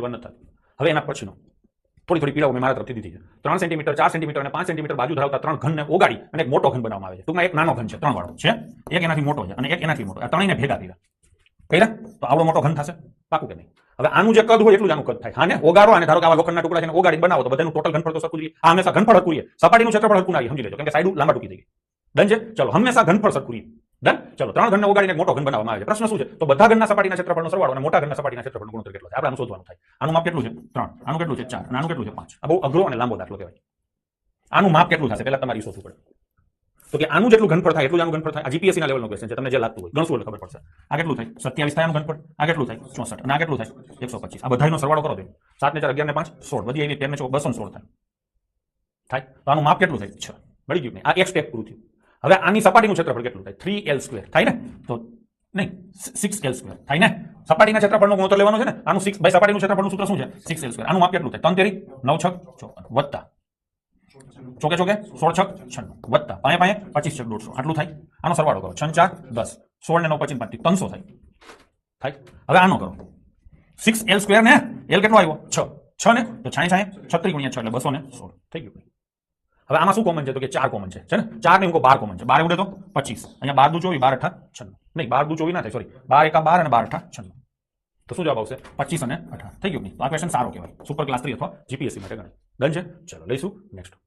Solve નથી થતું. હવે એના પછીનો થોડી થોડી પીડાઓ મેં મારા તરફથી દીધી છે. 3 સેન્ટીમીટર 4 સેન્ટીમીટર અને 5 સેન્ટીમીટર બાજુ ધરાવતા 3 ઘનને ઓગાળી અને એક મોટો ઘન બનાવવામાં આવે છે. ટૂંકમાં એક નાનો ઘન છે 3 વાળો છે, એક એનાથી મોટો છે અને એક એનાથી મોટો. આ ત્રણેયને ભેગા કર્યા તો આવડો મોટો ઘન થશે, પાકું કે નહીં? હવે આનું જે કદ હોય એટલું જ આનું કદ થાય. હા ને, ઓગાળો અને ધારો કે આવા લોખંડના ટુકડા છે ને ઓગાળી બનાવો તો બધાનું ટોટલ ઘનફળ તો સરખું જ. આ હંમેશા ઘનફળ સરખું રહે, સપાટીનું ક્ષેત્રફળ સરખું ના રહે, સમજી લેજો, કેમ કે સાઈડ લાંબા ટૂંકી થઈ ગઈ. ડન છે? ચલો, હંમેશા ઘનફળ સરખું રહે. ડન. ચલો, 3 ઘનને ઓગાળીને એક મોટો ઘન બનાવવામાં આવે છે. પ્રશ્ન શું છે? તો બધા ઘનના સપાટીના ક્ષેત્રફળનો સરવાળો અને મોટા ઘનના સપાટીના ક્ષેત્રફળનો ગુણોત્તર કેટલો છે આપણે આનું શોધવાનું થાય. આનું માપ કેટલું છે? 3. આનું કેટલું છે? 4. અને આનું કેટલું છે? 5. આ બહુ અઘરો અને લાંબો દાખલો કહેવાય. આનું માપ કેટલું થશે પહેલા તમારે શોધવું પડે. તો કે આનું જેટલું ઘનફળ થાય એટલું જ આનું ઘનફળ થાય. આ જીપીએસસી ના લેવલનો ક્વેશ્ચન છે, તમને જે લાગતું હોય ગણશું એટલે ખબર પડશે. આ કેટલું થાય? 27 થાય આનું ઘનફળ. આ કેટલું થાય? 64. અને આ કેટલું થાય? 125. આ બધાયનો સરવાળો કરો તો 7 ને 4 11 ને 5 16. બધી એવી 13 ને 4 216 થાય. થાય તો આનું માપ કેટલું થાય? 6. મળી ગયું ને? આ એક સ્ટેપ પૂરું થયું. હવે આની સપાટીનું ક્ષેત્રફળ કેટલું થાય? 3l² થાય ને? તો નહીં 6l² થાય ને? સપાટીના ક્ષેત્રફળનો ગુણોત્તર લેવાનો છે ને? આનું 6 ભાઈ સપાટીનું ક્ષેત્રફળનું સૂત્ર શું છે? 6l². આનું માપ કેટલું થાય? 3 તેરી 9 6 54 વત્તા ચોકે ચોકે 16 6 96 વત્તા પાએ પાએ 25 6 150 આટલું થાય. આનો સરવાળો કરો 6 4 10 16 ને 9 25 5 300 થાય. થાય. હવે આનો કરો 6l² ને l કેટલો આવ્યો? 6 6 ને તો 66 36 ગુણ્યા 6 એટલે 216 થઈ ગયું. હવે આમાં શું કોમન છે? તો કે 4 કોમન છે ને? 4 ને 12 કોમન છે. 12 ઉડે તો 25. અહીંયા 12 દુ 24 12 8 96 નહીં 12 દુ 24 ના થાય, સોરી 12 એકા 12 અને 12 8 96. તો શું જવાબ આવશે? 25 અને 18 થઈ ગયું. તો આ ક્વેશ્ચન સારો કહેવાય, સુપર ક્લાસ 3 અથવા જીપીએસસી માટે ગણાય. ડન છે? ચલો લઈશું નેક્સ્ટ.